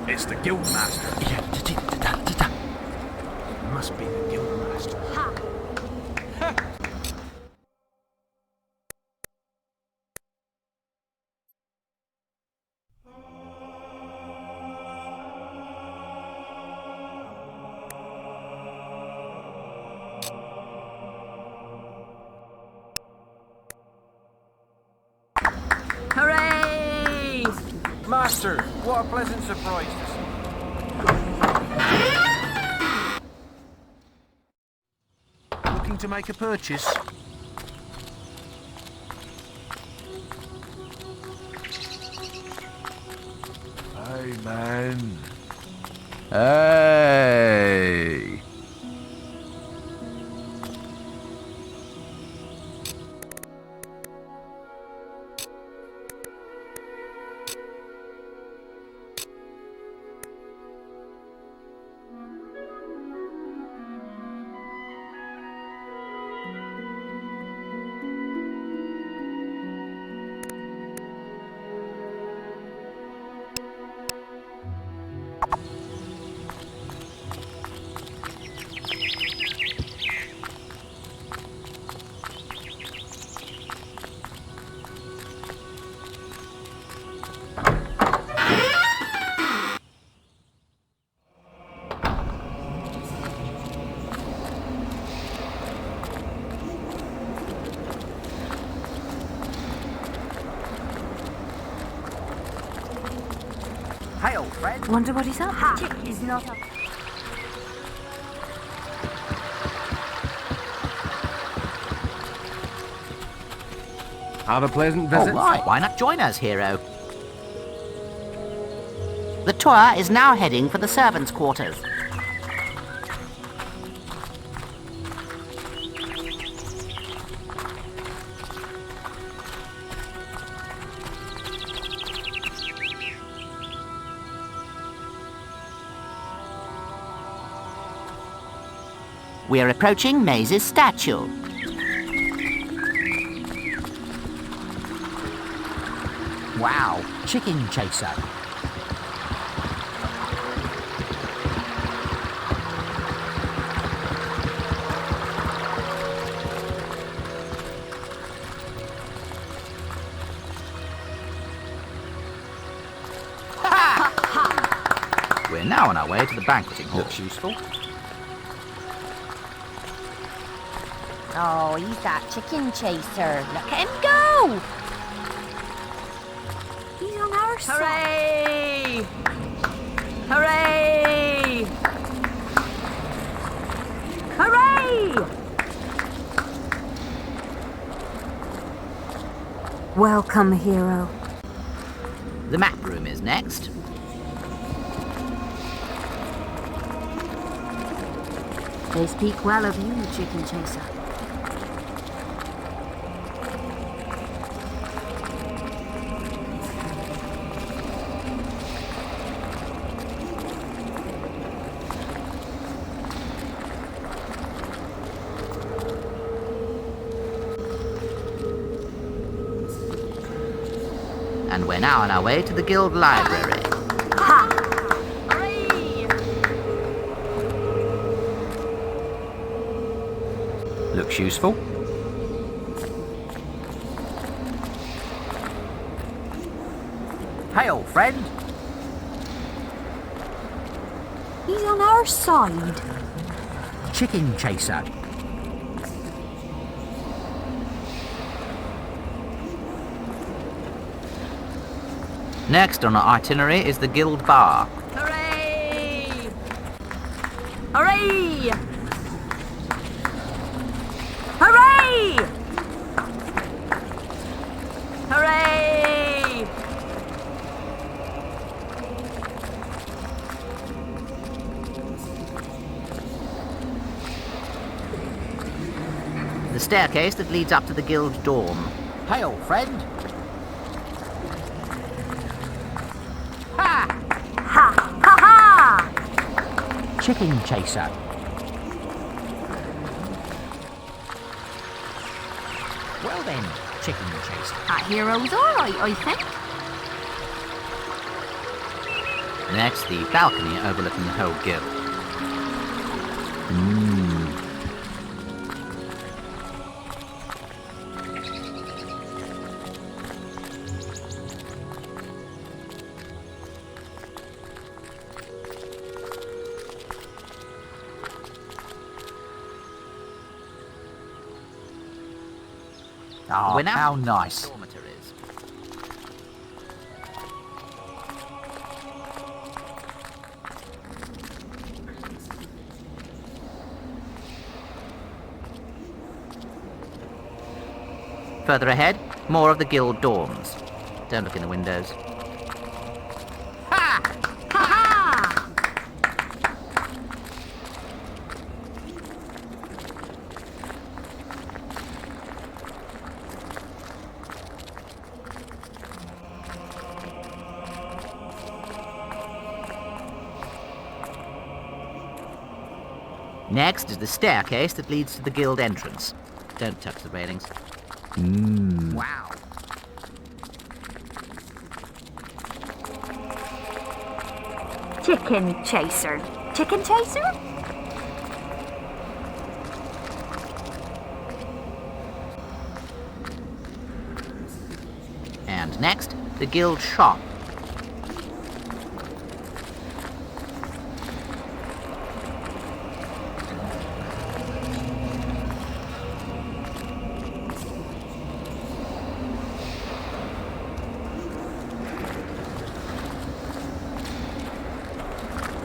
It's the Guildmaster. Must be the Guildmaster. Ha! Hooray! Master, what a pleasant surprise to see. Looking to make a purchase? Hey, man. Hey. Hey, old friend. Wonder what he's up to. He's not up. Have a pleasant visit. All right, why not join us, hero? The tour is now heading for the servants' quarters. We're approaching Maze's statue. Wow, chicken chaser. We're now on our way to the banqueting hall. Looks useful. Oh, he's that chicken chaser. Look at him go! He's on our side. Hooray! Hooray! Hooray! Welcome, hero. The map room is next. They speak well of you, chicken chaser. And we're now on our way to the guild library. Ha! Hooray! Looks useful. Hey, old friend. He's on our side. Chicken chaser. Next on our itinerary is the guild bar. Hooray! Hooray! Hooray! Hooray! The staircase that leads up to the guild dorm. Hey, old friend. Ha! Ha! Ha! Chicken chaser. Well then, chicken chaser. That hero's alright, I think. Next, the balcony overlooking the whole guild. Oh, We're now how nice. dormitories. Further ahead, more of the guild dorms. Don't look in the windows. Ha ha! Next is the staircase that leads to the guild entrance. Don't touch the railings. Wow. Chicken chaser. Chicken chaser? And next, the guild shop.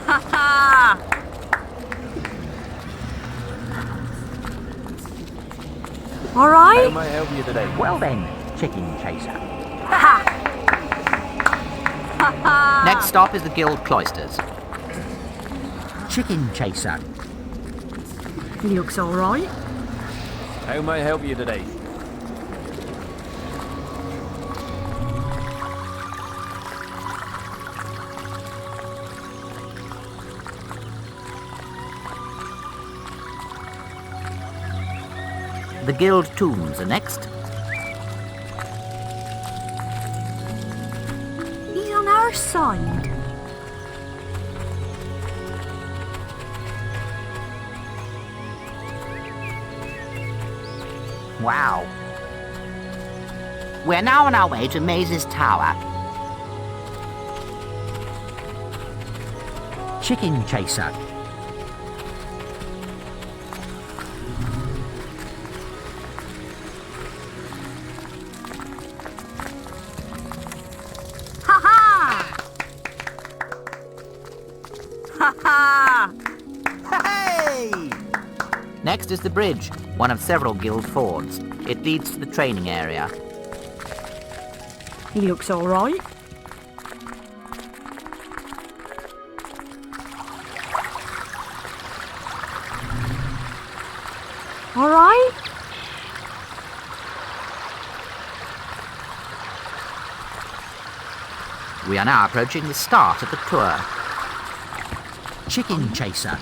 Ha ha! All right. may I help you today? Well then, chicken chaser. Ha ha! Next stop is the guild cloisters. Chicken chaser. Looks all right. How may I help you today? The guild tombs are next. He's on our side. Wow. We're now on our way to Maze's tower. Chicken chaser. Ha ha! Ha ha! Hey! Next is the bridge, one of several guild fords. It leads to the training area. He looks all right. All right. We are now approaching the start of the tour. Chicken chaser.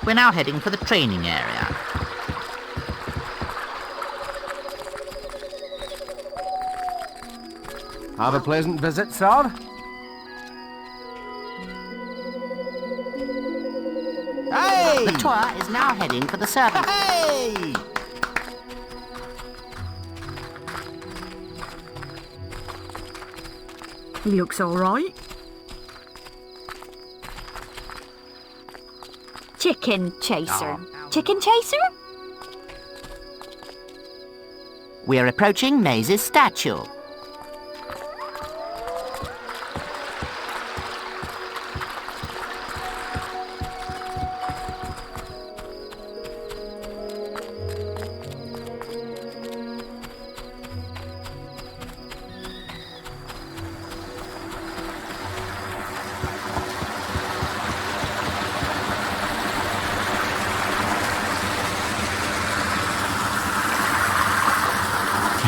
We're now heading for the training area. Have a pleasant visit, sir. Hey! The tour is now heading for the servants. Hey! He looks all right. Chicken chaser. Chicken chaser? We are approaching Maze's statue.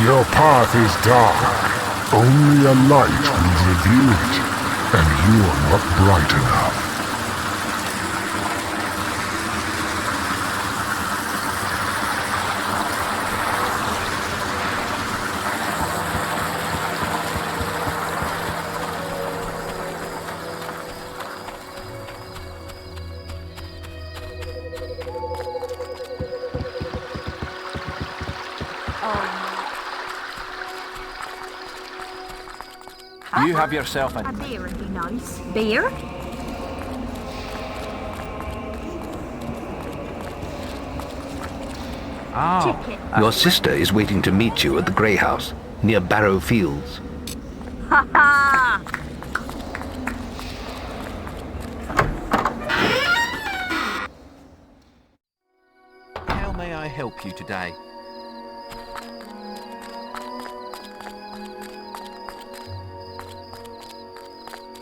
Your path is dark. Only a light will reveal it. and you're not bright enough. You have yourself A a... beer would be nice. Beer? Chicken. Your sister is waiting to meet you at the Grey House, near Barrow Fields. Ha ha! How may I help you today?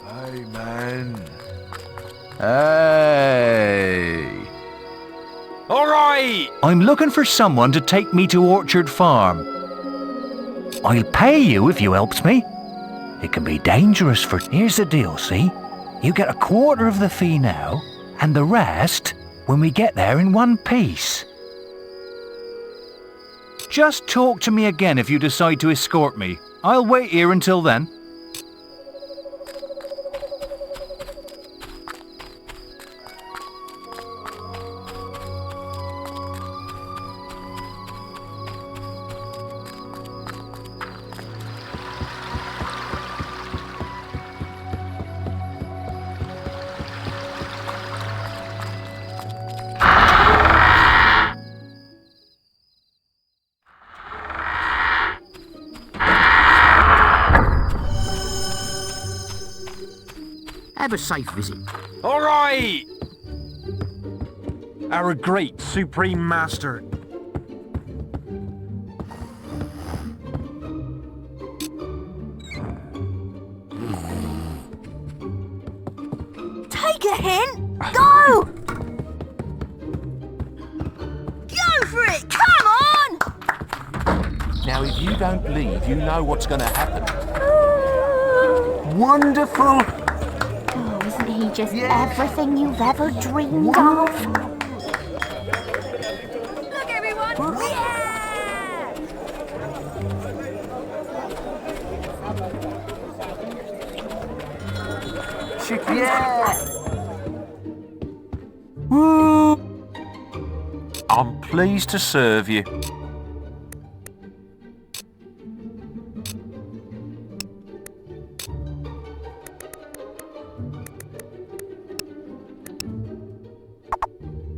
Hey, man. Hey! All right! I'm looking for someone to take me to Orchard Farm. I'll pay you if you helps me. It can be dangerous for... Here's the deal, see? You get a quarter of the fee now, and the rest when we get there in one piece. Just talk to me again if you decide to escort me. I'll wait here until then. Have a safe visit. All right! Our great supreme master. Take a hint! Go! Go for it! Come on! Now, if you don't leave, you know what's going to happen. Wonderful. Oh, isn't he just everything you've ever dreamed of? Look, everyone! Yeah! Chicken. Yeah. Woo! I'm pleased to serve you.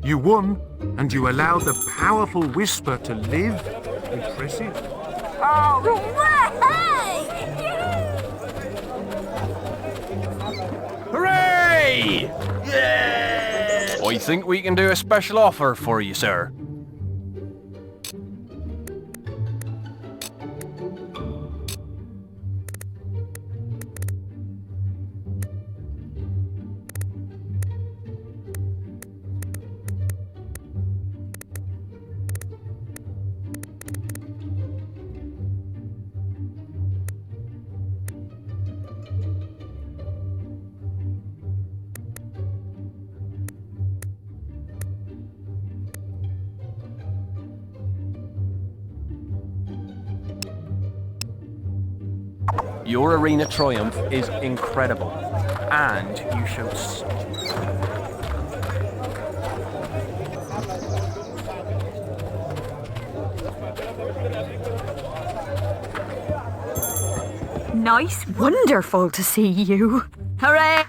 You won, and you allowed the powerful Whisper to live. Impressive. Oh, way! Hooray! Yeah! I think we can do a special offer for you, sir. Your arena triumph is incredible, and you showed Nice, wonderful to see you. Hooray!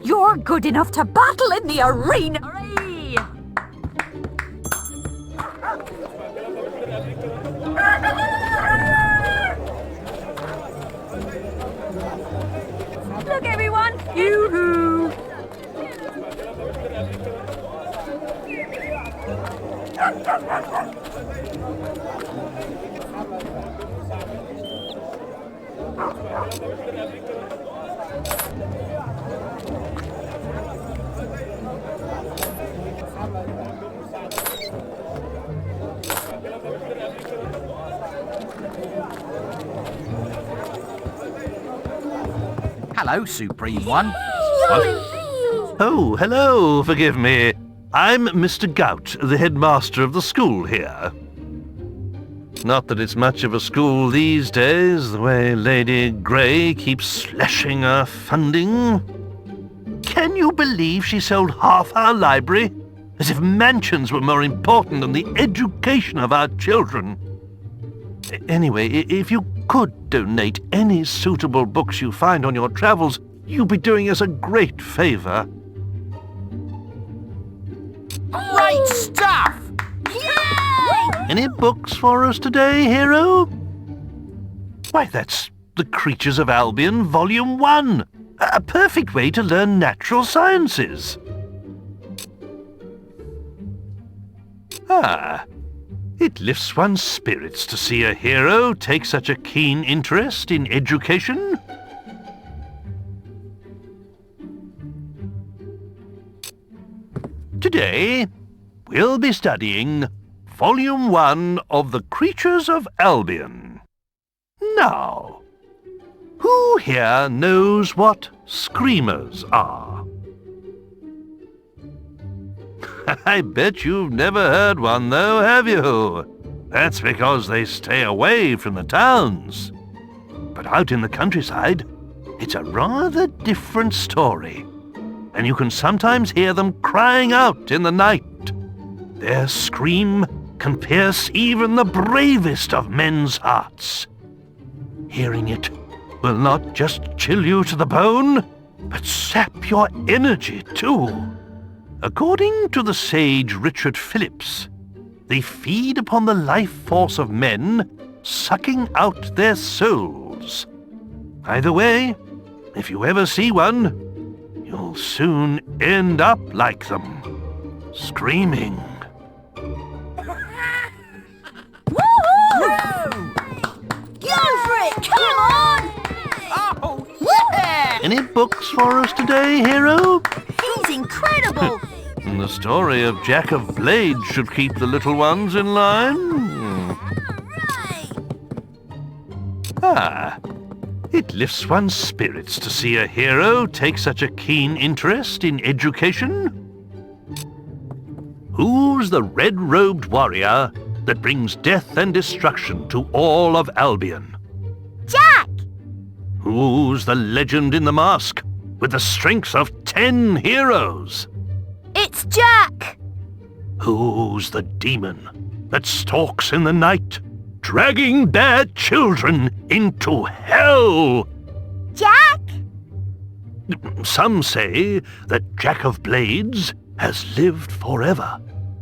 You're good enough to battle in the arena. Hooray! Look, everyone! Yoo-hoo! Hello, Supreme One. Oh, hello, forgive me. I'm Mr. Gout, the headmaster of the school here. Not that it's much of a school these days, the way Lady Grey keeps slashing our funding. Can you believe she sold half our library? As if mansions were more important than the education of our children. Anyway, if you could donate any suitable books you find on your travels, you'll be doing us a great favour. Great stuff! Yay! Any books for us today, hero? Why, that's The Creatures of Albion, Volume 1. A perfect way to learn natural sciences. Ah, it lifts one's spirits to see a hero take such a keen interest in education. Today, we'll be studying Volume 1 of The Creatures of Albion. Now, who here knows what screamers are? I bet you've never heard one, though, have you? That's because they stay away from the towns. But out in the countryside, it's a rather different story. And you can sometimes hear them crying out in the night. Their scream can pierce even the bravest of men's hearts. Hearing it will not just chill you to the bone, but sap your energy too. According to the sage Richard Phillips, they feed upon the life force of men, sucking out their souls. Either way, if you ever see one, you'll soon end up like them, screaming. Woohoo! Go for it! Come on! Oh, yeah! Any books for us today, hero? He's incredible! The story of Jack of Blades should keep the little ones in line. Right. Ah, it lifts one's spirits to see a hero take such a keen interest in education. Who's the red-robed warrior that brings death and destruction to all of Albion? Jack! Who's the legend in the mask with the strength of 10 heroes? It's Jack! Who's the demon that stalks in the night, dragging their children into hell? Jack! Some say that Jack of Blades has lived forever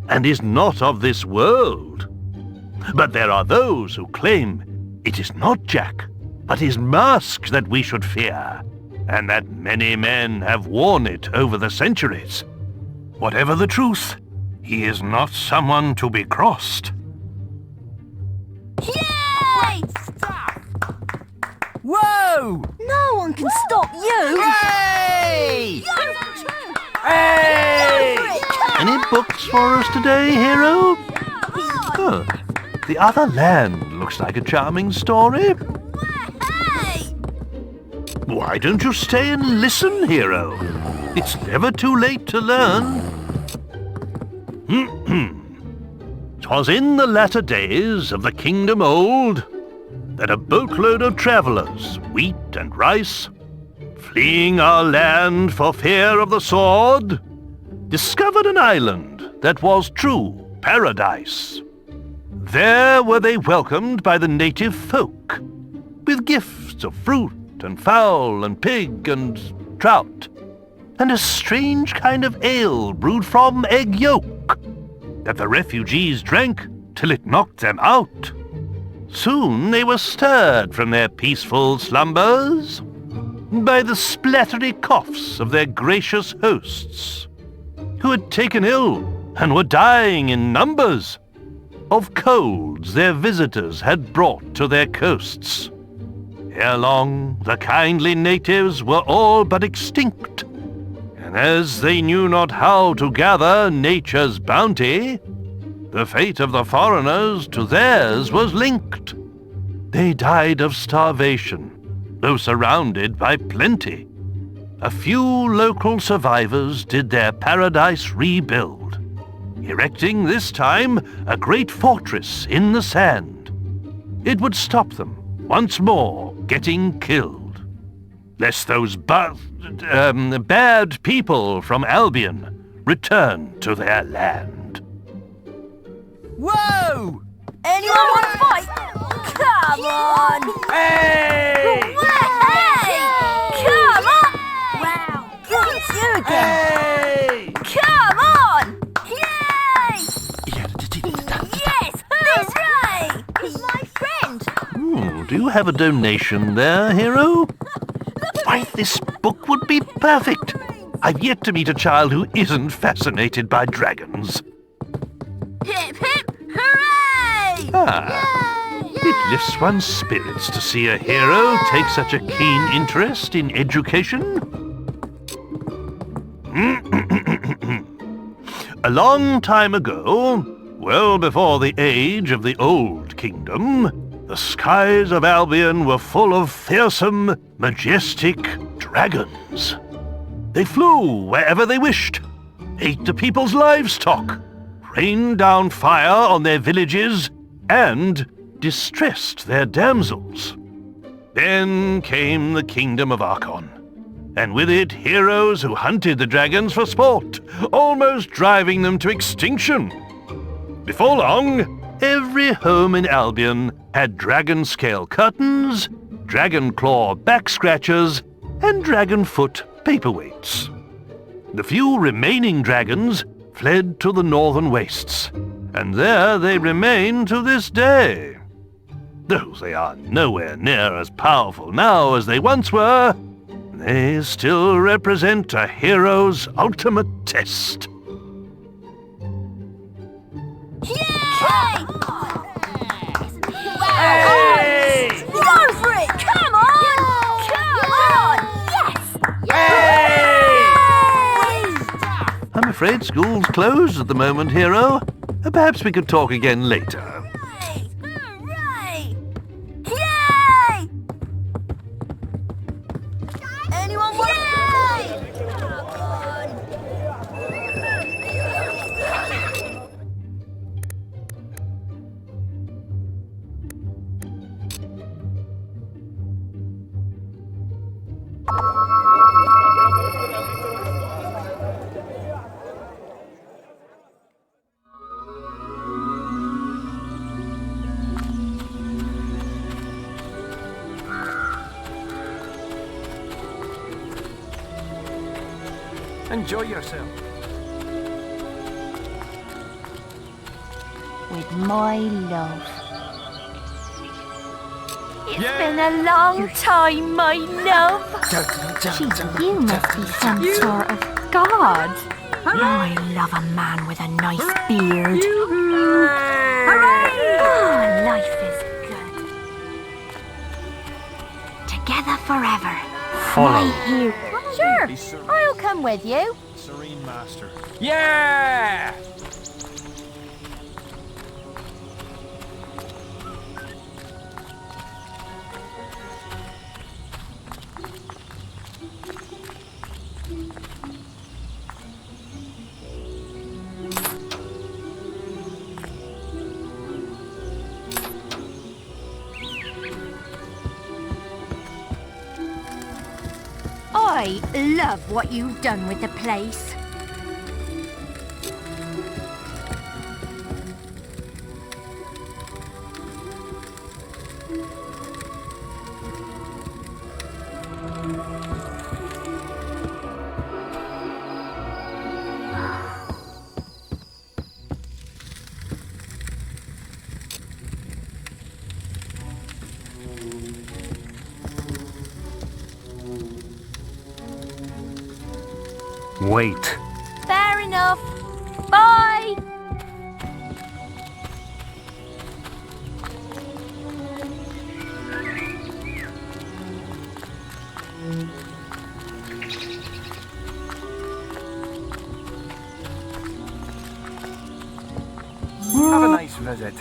and is not of this world. But there are those who claim it is not Jack, but his mask that we should fear, and that many men have worn it over the centuries. Whatever the truth, he is not someone to be crossed. Yay! Stuff! Whoa! No one can stop you! Hey! That's untrue! Hey! Any books for us today, hero? Oh, The Other Land looks like a charming story. Hey! Why don't you stay and listen, hero? It's never too late to learn. 'Twas in the latter days of the kingdom old that a boatload of travellers, wheat and rice, fleeing our land for fear of the sword, discovered an island that was true paradise. There were they welcomed by the native folk, with gifts of fruit and fowl and pig and trout, and a strange kind of ale brewed from egg yolk that the refugees drank till it knocked them out. Soon they were stirred from their peaceful slumbers by the splattery coughs of their gracious hosts, who had taken ill and were dying in numbers of colds their visitors had brought to their coasts. Ere long, the kindly natives were all but extinct, and as they knew not how to gather nature's bounty, the fate of the foreigners to theirs was linked. They died of starvation, though surrounded by plenty. A few local survivors did their paradise rebuild, erecting this time a great fortress in the sand. It would stop them once more getting killed, lest those bad people from Albion return to their land. Whoa! Anyone want to fight? Come on! Hey! Hey! Come on! Wow! It's you again! Hey! Come on! Yay! Yes! Hooray! He's my friend! Do you have a donation there, hero? Why, this book would be perfect. I've yet to meet a child who isn't fascinated by dragons. Hip hip! Hooray! It lifts one's spirits to see a hero take such a keen interest in education. A long time ago, well before the age of the Old Kingdom, the skies of Albion were full of fearsome, majestic dragons. They flew wherever they wished, ate the people's livestock, rained down fire on their villages, and distressed their damsels. Then came the kingdom of Archon, and with it heroes who hunted the dragons for sport, almost driving them to extinction. Before long, every home in Albion had dragon scale curtains, dragon claw back scratchers, and dragon foot paperweights. The few remaining dragons fled to the northern wastes, and there they remain to this day. Though they are nowhere near as powerful now as they once were, they still represent a hero's ultimate test. Yay! Hey! Go for it! Come on! Come on! Yes! I'm afraid school's closed at the moment, hero. Perhaps we could talk again later. Hooray! Yay! Anyone want to play? Come on! Enjoy yourself. With my love. It's been a long time, my love. Gee, you must be some sort of god. I love a man with a nice beard. Hooray! Oh, life is good. Together forever. Follow. My hero. Sure, I'll come with you. Serene Master. Yeah! I love what you've done with the place. Wait. Fair enough. Bye. Have a nice visit.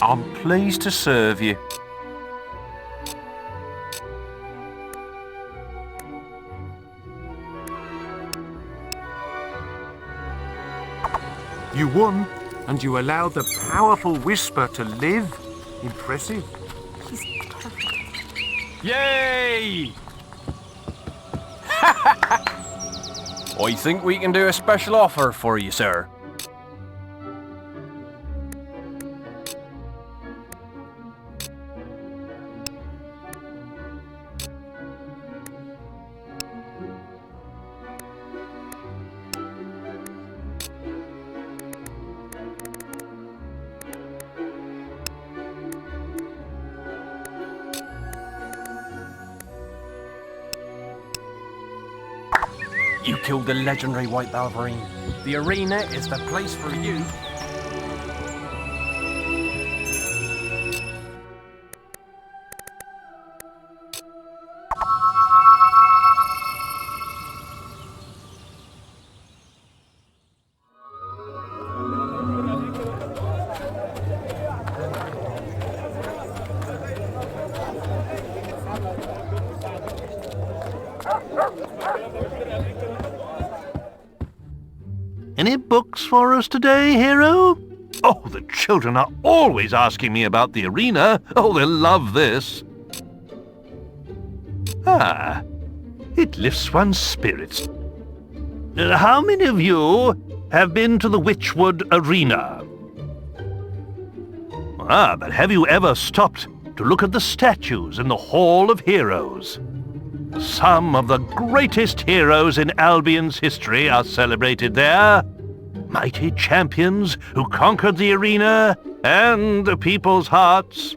I'm pleased to serve you. You won, and you allowed the powerful whisper to live. Impressive. Yay! I think we can do a special offer for you, sir. You killed the legendary White Balverine. The arena is the place for you. Any books for us today, hero? Oh, the children are always asking me about the arena. Oh, they'll love this. Ah, it lifts one's spirits. How many of you have been to the Witchwood Arena? Ah, but have you ever stopped to look at the statues in the Hall of Heroes? Some of the greatest heroes in Albion's history are celebrated there. Mighty champions who conquered the arena and the people's hearts.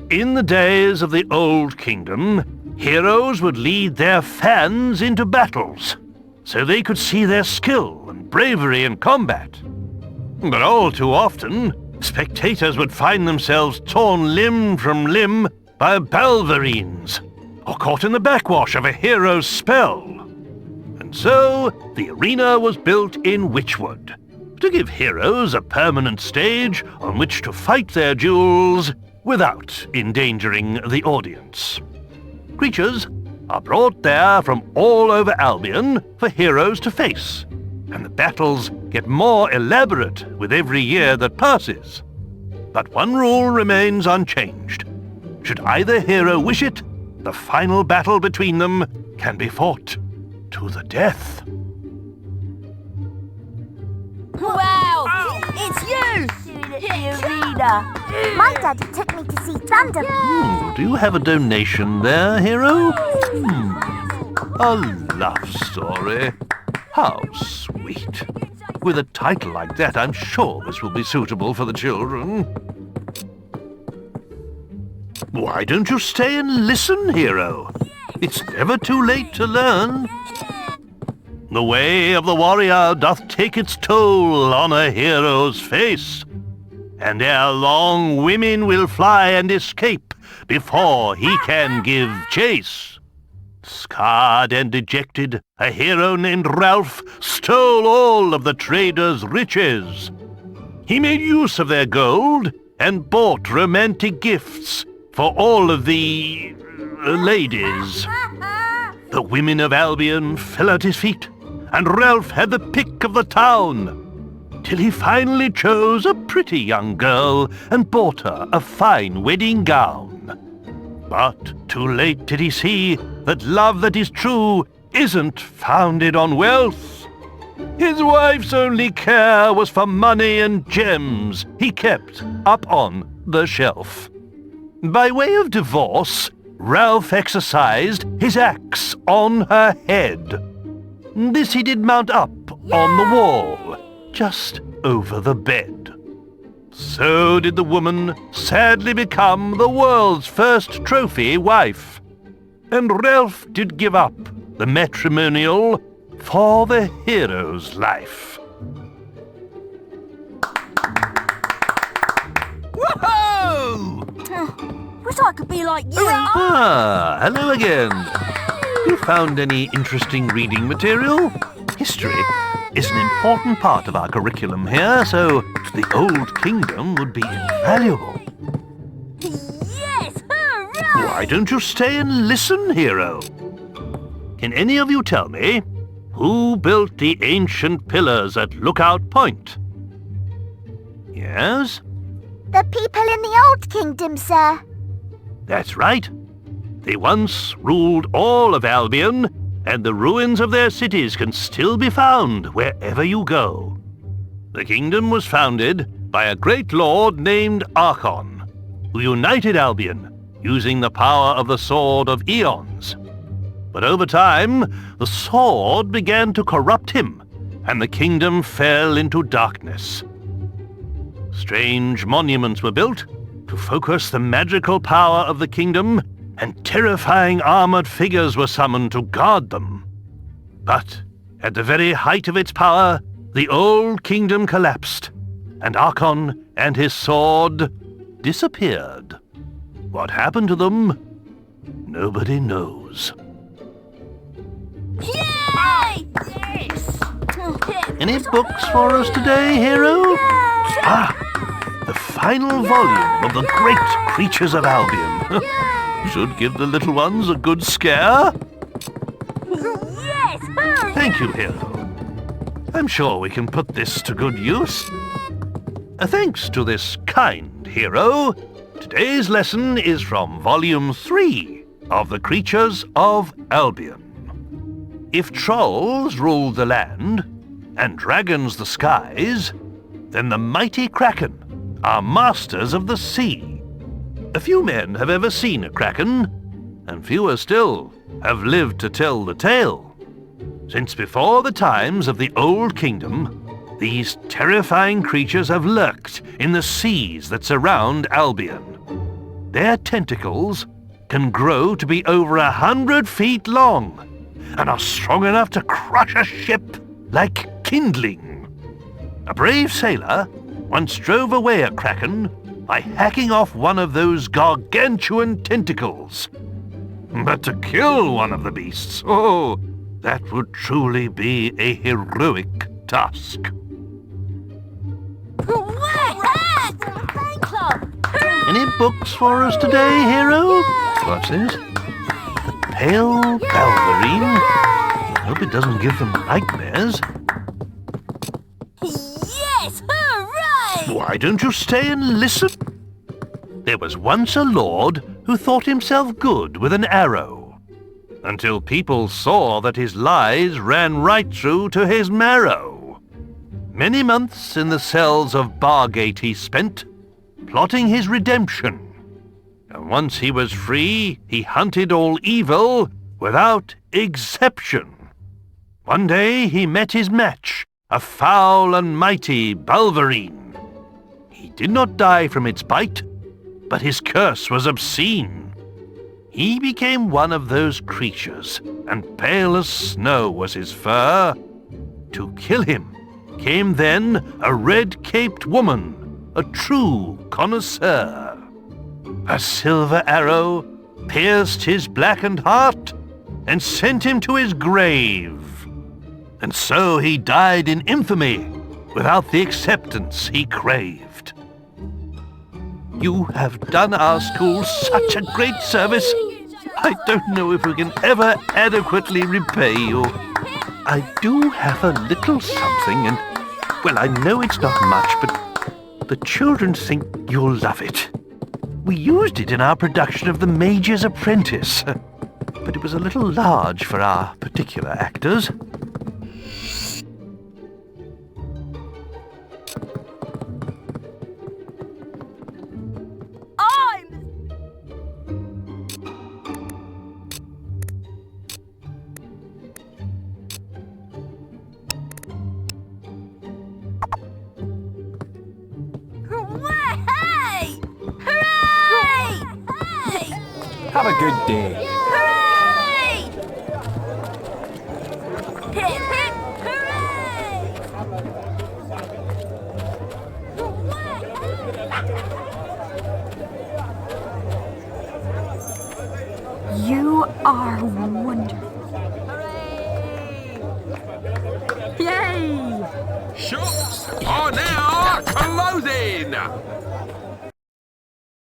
In the days of the Old Kingdom, heroes would lead their fans into battles, so they could see their skill and bravery in combat. But all too often, spectators would find themselves torn limb from limb by Balverines, or caught in the backwash of a hero's spell. And so, the arena was built in Witchwood, to give heroes a permanent stage on which to fight their duels without endangering the audience. Creatures are brought there from all over Albion for heroes to face, and the battles get more elaborate with every year that passes. But one rule remains unchanged. Should either hero wish it, the final battle between them can be fought to the death. Wow! It's you! The arena! My daddy took me to see Thunder. Do you have a donation there, hero? A love story. How sweet. With a title like that, I'm sure this will be suitable for the children. Why don't you stay and listen, hero? It's never too late to learn. The way of the warrior doth take its toll on a hero's face, and ere long women will fly and escape before he can give chase. Scarred and dejected, a hero named Ralph stole all of the traders' riches. He made use of their gold and bought romantic gifts for all of the ladies. The women of Albion fell at his feet, and Ralph had the pick of the town, till he finally chose a pretty young girl and bought her a fine wedding gown. But too late did he see that love that is true isn't founded on wealth. His wife's only care was for money and gems he kept up on the shelf. By way of divorce, Ralph exercised his axe on her head. This he did mount up on the wall, just over the bed. So did the woman sadly become the world's first trophy wife. And Ralph did give up the matrimonial for the hero's life. Whoa! Wish I could be like you. Ah, hello again. You found any interesting reading material? History is an important part of our curriculum here, so the Old Kingdom would be invaluable. Yes, hooray! Why don't you stay and listen, hero? Can any of you tell me who built the ancient pillars at Lookout Point? Yes? The people in the Old Kingdom, sir. That's right. They once ruled all of Albion, and the ruins of their cities can still be found wherever you go. The kingdom was founded by a great lord named Archon, who united Albion using the power of the Sword of Eons. But over time, the sword began to corrupt him, and the kingdom fell into darkness. Strange monuments were built to focus the magical power of the kingdom, and terrifying armored figures were summoned to guard them. But at the very height of its power, the Old Kingdom collapsed, and Archon and his sword disappeared. What happened to them? Nobody knows. Yay! Yes! Any books for us today, hero? Ah, the final volume of the Great Creatures of Albion. Should give the little ones a good scare. Yes! Hooray! Thank you, hero. I'm sure we can put this to good use. Thanks to this kind hero, today's lesson is from Volume 3 of the Creatures of Albion. If trolls ruled the land and dragons the skies, then the mighty kraken are masters of the sea. A few men have ever seen a kraken, and fewer still have lived to tell the tale. Since before the times of the Old Kingdom, these terrifying creatures have lurked in the seas that surround Albion. Their tentacles can grow to be over 100 feet long, and are strong enough to crush a ship like kindling. A brave sailor once drove away a kraken by hacking off one of those gargantuan tentacles. But to kill one of the beasts, oh, that would truly be a heroic task. Any books for us today, hero? What's this? The Pale Balverine? Hope it doesn't give them nightmares. Yes! Hooray! Why don't you stay and listen? There was once a lord who thought himself good with an arrow, until people saw that his lies ran right through to his marrow. Many months in the cells of Bargate he spent, plotting his redemption. And once he was free, he hunted all evil without exception. One day he met his match, a foul and mighty Balverine. He did not die from its bite, but his curse was obscene. He became one of those creatures, and pale as snow was his fur. To kill him came then a red-caped woman, a true connoisseur. A silver arrow pierced his blackened heart and sent him to his grave. And so he died in infamy without the acceptance he craved. You have done our school such a great service. I don't know if we can ever adequately repay you. I do have a little something, and, well, I know it's not much, but the children think you'll love it. We used it in our production of The Mage's Apprentice, but it was a little large for our particular actors. Have a good day. Hooray! Hip, hip, hooray! are wonderful. Yay! Shops are now closing!